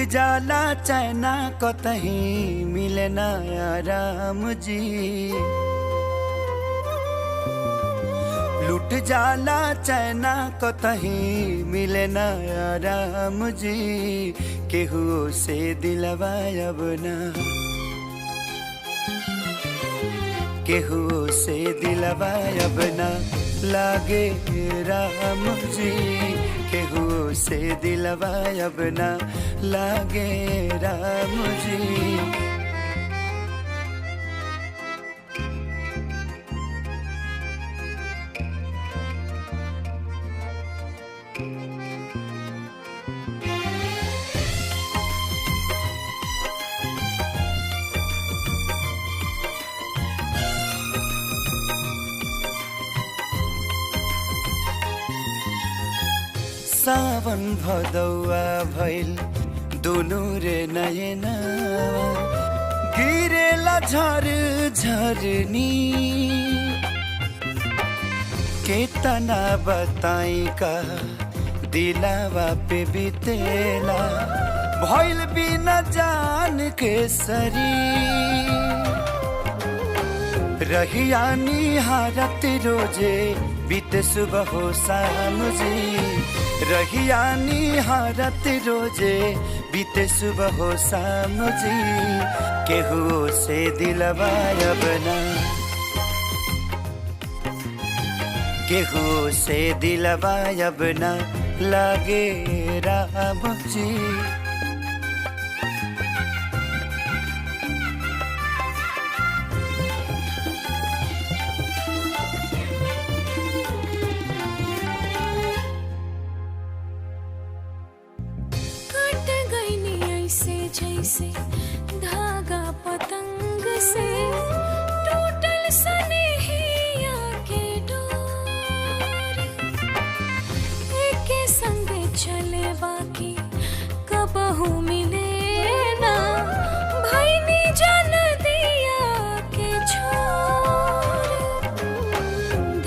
जाला चैना कतहीं मिले ना आराम जी। लुट जाला चैना कतहीं मिले ना आराम जी। केहू से दिलवा अब ना, केहू से दिलवा अब ना लागे राम जी। केहू से दिलवा अब ना लागे राम जी। सावन भदौआ भइल दुनु रे नयना, गिरेला झर झरनी। केतना बताई का दिलावा पे बितेला, भइल बिना जान के सरी। रहिया निहारत रोजे बीते सुबह हो शाम जी। रहिया निहारत रोजे बीते सुबह हो शाम जी। केहू से दिलवा अब ना, केहू से दिलवा अब ना लागे राम जी। जैसे धागा पतंग से टूटल सनेहिया के डोर। एके संगे चले बाकी कबहू मिले ना, भैनी जान दिया के छोर।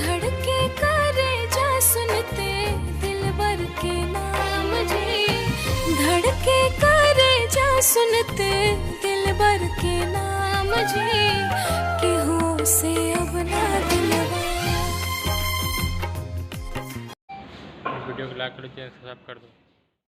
धड़के करे जा सुनते दिलबर के नाम जी। धड़के करे जा सुनते दिलबर के नाम जी। केहू से अब ना दिलवा। वीडियो को लाइक करो, चैनल सब्सक्राइब कर दो।